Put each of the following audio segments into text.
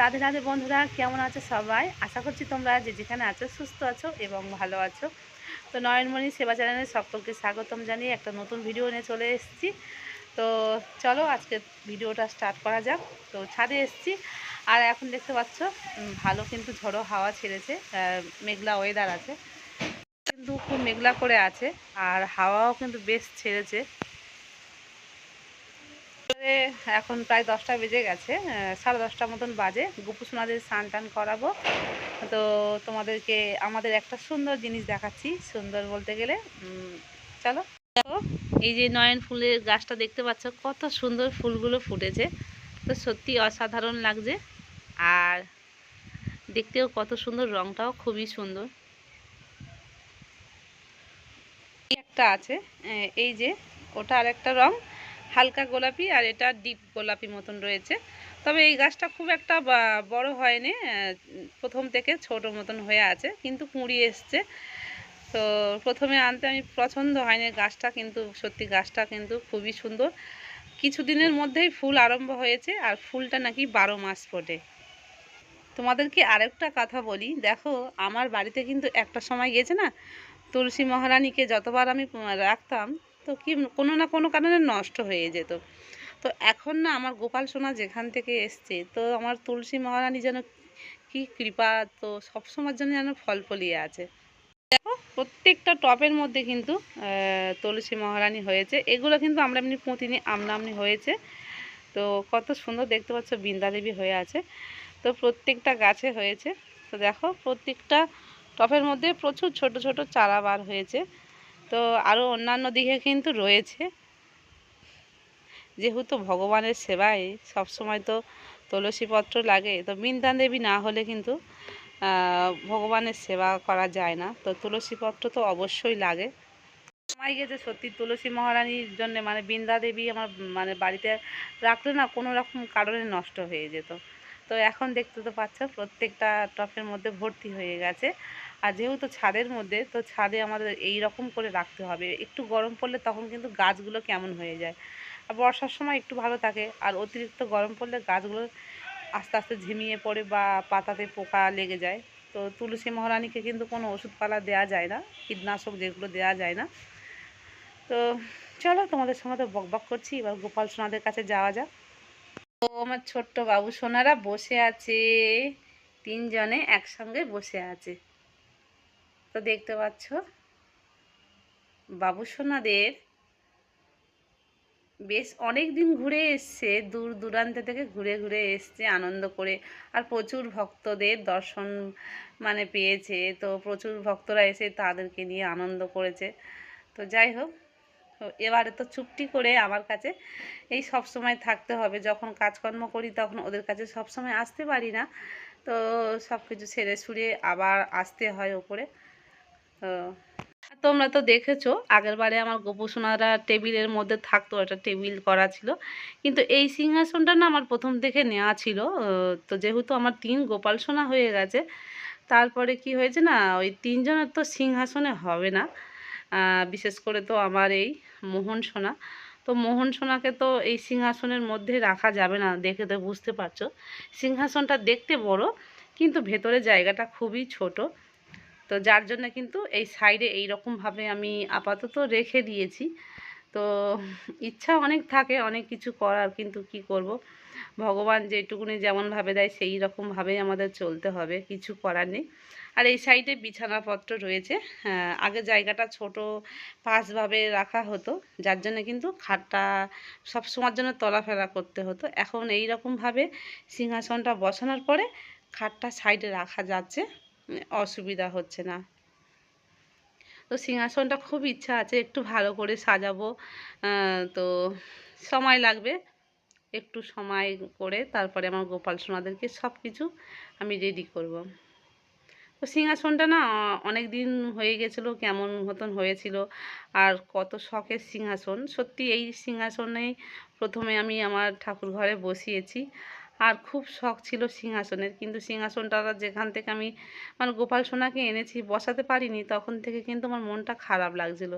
রাধে রাধে বন্ধুরা, কেমন আছো সবাই? আশা করছি তোমরা যে যেখানে আছো সুস্থ আছো এবং ভালো আছো। তো নয়নমণি সেবা চ্যানেলে সকলকে স্বাগতম জানিয়ে একটা নতুন ভিডিও নিয়ে চলে এসেছি। তো চলো আজকে ভিডিওটা স্টার্ট করা যাক। তো ছাদে এসেছি আর এখন দেখতে পাচ্ছ ভালো কিন্তু ঝড়ো হাওয়া ছেড়েছে। মেঘলা ওয়েদার আছে, কিন্তু খুব মেঘলা করে আছে আর হাওয়াও কিন্তু বেশ ছেড়েছে। এখন প্রায় 10টা বেজে গেছে, 10:30 মতন বাজে। গোপুসোনাদের স্নান টান করাবো। তো তোমাদেরকে আমাদের একটা সুন্দর জিনিস দেখাচ্ছি। সুন্দর বলতে গেলে চলো দেখো, এই যে নয়ন ফুলের গাছটা দেখতে পাচ্ছ, কত সুন্দর ফুলগুলো ফুটেছে। তো সত্যি অসাধারণ লাগছে আর দেখতেও কত সুন্দর, রংটাও খুবই সুন্দর। একটা আছে, এই যে ওটা আর একটা রং হালকা গোলাপি আর এটা ডিপ গোলাপি মতন রয়েছে। তবে এই গাছটা খুব একটা বড় হয়নি, প্রথম থেকে ছোট মতন হয়ে আছে, কিন্তু কুঁড়ি এসছে। তো প্রথমে আনতে আমি পছন্দ হয়নি গাছটা, কিন্তু সত্যি গাছটা কিন্তু খুবই সুন্দর। কিছুদিনের মধ্যেই ফুল আরম্ভ হয়েছে আর ফুলটা নাকি 12 মাস ফোটে। তোমাদেরকে আরেকটা কথা বলি, দেখো আমার বাড়িতে কিন্তু একটা সময় গেছে না, তুলসী মহারানীকে যতবার আমি রাখতাম তো কি কোনো না কোনো কারণে নষ্ট হয়ে যেত। তো এখন না আমার গোপাল সোনা যেখান থেকে এসছে, তো আমার তুলসী মহারানী যেন কি কৃপা, তো সবসময়ের জন্য যেন ফল ফলিয়ে আছে। দেখো প্রত্যেকটা টবের মধ্যে কিন্তু তুলসী মহারানী হয়েছে। এগুলো কিন্তু আমরা এমনি পুঁতিনি, আমনা আমনি হয়েছে। তো কত সুন্দর দেখতে পাচ্ছ, বৃন্দা দেবী হয়ে আছে। তো প্রত্যেকটা গাছে হয়েছে। তো দেখো প্রত্যেকটা টবের মধ্যে প্রচুর ছোট ছোট চারা বার হয়েছে। তো আরও অন্যান্য দিকে কিন্তু রয়েছে। যেহেতু ভগবানের সেবায় সবসময় তো তুলসীপত্র লাগে, তো বৃন্দা দেবী না হলে কিন্তু ভগবানের সেবা করা যায় না। তো তুলসীপত্র তো অবশ্যই লাগে। সময় গেছে সত্যি তুলসী মহারানীর জন্য, মানে বৃন্দা দেবী আমার মানে বাড়িতে রাখলে না কোনো রকম কারণে নষ্ট হয়ে যেত। তো এখন দেখতে তো পাচ্ছ প্রত্যেকটা টবের মধ্যে ভর্তি হয়ে গেছে। আর যেহেতু ছাদের মধ্যে, তো ছাদে আমাদের এই রকম করে রাখতে হবে। একটু গরম পড়লে তখন কিন্তু গাছগুলো কেমন হয়ে যায়। আর বর্ষার সময় একটু ভালো থাকে, আর অতিরিক্ত গরম পড়লে গাছগুলো আস্তে আস্তে ঝিমিয়ে পড়ে বা পাতাতে পোকা লেগে যায়। তো তুলসী মহারানীকে কিন্তু কোনো ওষুধপালা দেওয়া যায় না, কীটনাশক যেগুলো দেওয়া যায় না। তো চলো তোমাদের সঙ্গে তো বকবক করছি, এবার গোপাল সোনাদের কাছে যাওয়া যাক। তো আমার ছোট্ট বাবু সোনারা বসে আছে, তিনজনে একসঙ্গে বসে আছে। তো দেখতে পাচ্ছ বাবু সোনাদের বেশ অনেক দিন ঘুরে এসছে, দূর দূরান্ত থেকে ঘুরে ঘুরে এসছে আনন্দ করে। আর প্রচুর ভক্তদের দর্শন মানে পেয়েছে, তো প্রচুর ভক্তরা এসে তাদেরকে নিয়ে আনন্দ করেছে। তো যাই হোক, তো এবারে তো চুপটি করে আমার কাছে এই সব সময় থাকতে হবে। যখন কাজকর্ম করি তখন ওদের কাছে সব সময় আসতে পারি না, তো সব কিছু ছেড়ে ছুড়ে আবার আসতে হয় ওপরে। তো তোমরা তো দেখেছো আগের বারে আমার গোপুসোনারা টেবিলের মধ্যে থাকতো, একটা টেবিল করা ছিল। কিন্তু এই সিংহাসনটা না আমার প্রথম থেকে নেওয়া ছিল। তো যেহেতু আমার 3 গোপাল সোনা হয়ে গেছে, তারপরে কি হয়েছে না, ওই 3জনের তো সিংহাসনে হবে না। বিশেষ করে তো আমার এই মোহন সোনা, তো মোহন সোনাকে তো এই সিংহাসনের মধ্যে রাখা যাবে না। দেখে তো বুঝতে পারছো সিংহাসনটা দেখতে বড়, কিন্তু ভেতরে জায়গাটা খুবই ছোট। তো যার জন্য কিন্তু এই সাইডে এই রকমভাবে আমি আপাতত রেখে দিয়েছি। তো ইচ্ছা অনেক থাকে অনেক কিছু করার, কিন্তু কি করব, ভগবান যেটুকুনি যেমনভাবে দেয় সেই রকমভাবেই আমাদের চলতে হবে, কিছু করার নেই। আর এই সাইডে বিছানাপত্র রয়েছে। আগে জায়গাটা ছোট পাঁচভাবে রাখা হতো, যার জন্য কিন্তু খাটটা সবসময়ের জন্য চলাফেরা করতে হতো। এখন এই রকমভাবে সিংহাসনটা বসানোর পরে খাটটা সাইডে রাখা যাচ্ছে, অসুবিধা হচ্ছে না। তো সিংহাসনটা খুব ইচ্ছা আছে একটু ভালো করে সাজাবো। তো সময় লাগবে, একটু সময় করে তারপরে আমার গোপাল সোনাদেরকে সব কিছু আমি রেডি করব। তো সিংহাসনটা না অনেক দিন হয়ে গেছিলো, কেমন মতন হয়েছিল। আর কত শখের সিংহাসন, সত্যি এই সিংহাসনেই প্রথমে আমি আমার ঠাকুর ঘরে বসিয়েছি। আর খুব শখ ছিল সিংহাসনের, কিন্তু সিংহাসনটা যেখান থেকে আমি মানে গোপাল সোনাকে এনেছি বসাতে পারিনি, তখন থেকে কিন্তু আমার মনটা খারাপ লাগছিলো।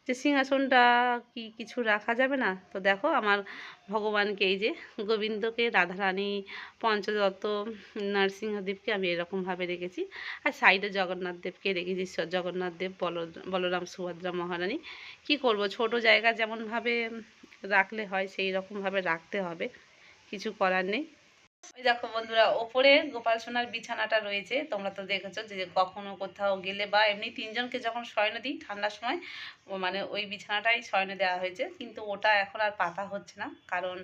যে সিংহাসনটা কি কিছু রাখা যাবে না? তো দেখো আমার ভগবানকে, এই যে গোবিন্দকে, রাধারানী, পঞ্চতত্ত্ব, নরসিংহদেবকে আমি এরকমভাবে রেখেছি। আর সাইডে জগন্নাথ দেবকে রেখেছি, জগন্নাথ দেব, বলরাম, সুভদ্রা মহারানী। কি করব, ছোট জায়গা যেমনভাবে রাখলে হয় সেই রকমভাবে রাখতে হবে, কিছু করার নেই। ওই দেখো বন্ধুরা, ওপরে গোপাল সোনার বিছানাটা রয়েছে। তোমরা তো দেখেছো যে কখনো কোথাও গেলে বা এমনি তিনজনকে যখন শয়ন দিই ঠান্ডার সময়, মানে ওই বিছানাটাই শয়ন দেওয়া হয়েছে, কিন্তু ওটা এখন আর পাতা হচ্ছে না। কারণ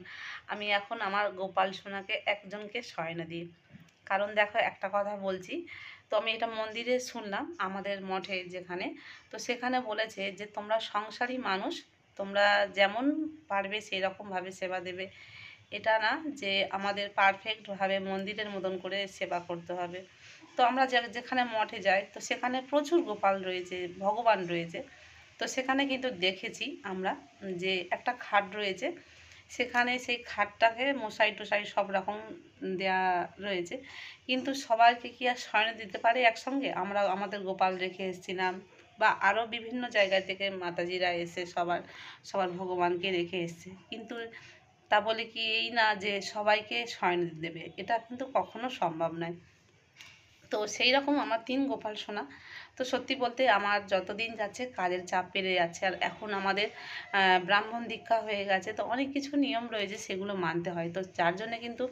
আমি এখন আমার গোপাল সোনাকে একজনকে শয়ন দিই। কারণ দেখো একটা কথা বলছি, তো আমি এটা মন্দিরে শুনলাম আমাদের মঠে যেখানে, তো সেখানে বলেছে যে তোমরা সংসারী মানুষ, তোমরা যেমন পারবে সেই রকমভাবে সেবা দেবে। এটা না যে আমাদের পারফেক্টভাবে মন্দিরের মতন করে সেবা করতে হবে। তো আমরা যেখানে মঠে যাই, তো সেখানে প্রচুর গোপাল রয়েছে, ভগবান রয়েছে। তো সেখানে কিন্তু দেখেছি আমরা যে একটা খাট রয়েছে, সেখানে সেই খাটটাকে মশাই টশাই সব রকম দেয়া রয়েছে, কিন্তু সবাইকে কি আর শয়ন দিতে পারে একসঙ্গে? আমরা আমাদের গোপাল রেখে এসেছিলাম, বা আরও বিভিন্ন জায়গা থেকে মাতাজিরা এসে সবার সবার ভগবানকে রেখে এসছে, কিন্তু তা বলে কি এই না যে সবাইকে শয়ন দেবে? এটা কিন্তু কখনো সম্ভব নয়। তো সেই রকম আমার ৩ গোপাল সোনা। তো সত্যি বলতে আমার যতদিন যাচ্ছে কাজের চাপ বেড়ে যাচ্ছে, আর এখন আমাদের ব্রাহ্মণ দীক্ষা হয়ে গেছে, তো অনেক কিছু নিয়ম রয়েছে সেগুলো মানতে হয়। তো যার জন্যে কিন্তু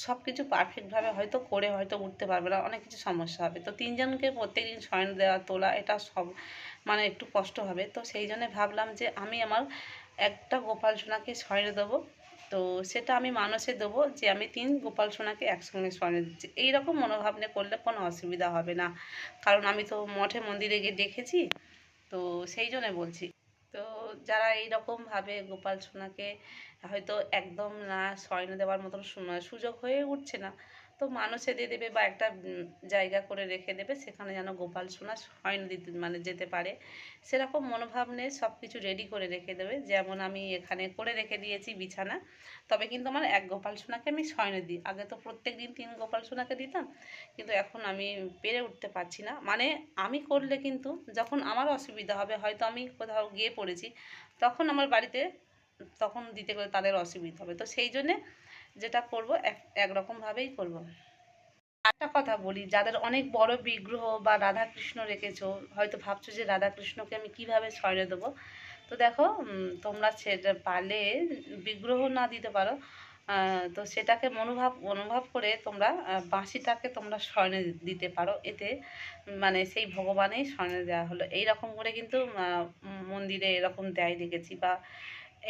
সব কিছু পারফেক্টভাবে হয়তো করে হয়তো উঠতে পারবে না, অনেক কিছু সমস্যা হবে। তো ৩ জনকে প্রত্যেকদিন শয়ন দেওয়া, তোলা, এটা সব মানে একটু কষ্ট হবে। তো সেই জন্যে ভাবলাম যে আমি আমার একটা গোপাল সোনাকে শয়ন দেবো। তো সেটা আমি মানসে দেবো যে আমি ৩ গোপাল সোনাকে একসঙ্গে শয়ন দিচ্ছি। এইরকম মনোভাব নিয়ে করলে কোনো অসুবিধা হবে না। কারণ আমি তো মঠে মন্দিরে গিয়ে দেখেছি, তো সেই জন্যে বলছি। তো যারা এইরকমভাবে গোপাল সোনাকে হয়তো একদম না শয়ন দেওয়ার মতন সুযোগ হয়ে উঠছে না, তো মানুষে দিয়ে দেবে বা একটা জায়গা করে রেখে দেবে, সেখানে যেন গোপাল সোনা শয়ন দিতে মানে যেতে পারে, সেরকম মনোভাব নিয়ে সব কিছু রেডি করে রেখে দেবে। যেমন আমি এখানে করে রেখে দিয়েছি বিছানা, তবে কিন্তু আমার এক গোপাল সোনাকে আমি শয়ন দিই। আগে তো প্রত্যেক দিন ৩ গোপাল সোনাকে দিতাম, কিন্তু এখন আমি পেরে উঠতে পারছি না। মানে আমি করলে কিন্তু যখন আমার অসুবিধা হবে, হয়তো আমি কোথাও গিয়ে পড়েছি, তখন আমার বাড়িতে তখন দিতে গেলে তাদের অসুবিধা হবে। তো সেই জন্যে যেটা করব একরকমভাবেই করব। একটা কথা বলি, যাদের অনেক বড় বিগ্রহ বা রাধা কৃষ্ণ রেখেছো, হয়তো ভাবছো যে রাধা কৃষ্ণকে আমি কিভাবে সরিয়ে দেবো। তো দেখো, তোমরা সেটা পারলে বিগ্রহ না দিতে পারো, তো সেটাকে অনুভব করে তোমরা বাঁশিটাকে তোমরা শয়নে দিতে পারো। এতে মানে সেই ভগবানেই শয়নে দেওয়া হলো, এই রকম করে কিন্তু মন্দিরে এরকম দেয় দেখেছি, বা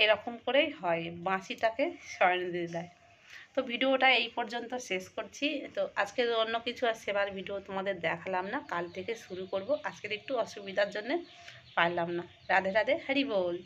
এরকম করেই হয়, বাঁশিটাকে শয়নে দিয়ে দেয়। তো ভিডিওটা এই পর্যন্ত শেষ করছি। তো আজকে অন্য কিছু আর সেবার ভিডিও তোমাদের দেখালাম না, কাল থেকে শুরু করব। আজকের একটু অসুবিধার জন্য পারলাম না। রাধে রাধে, হরি বল।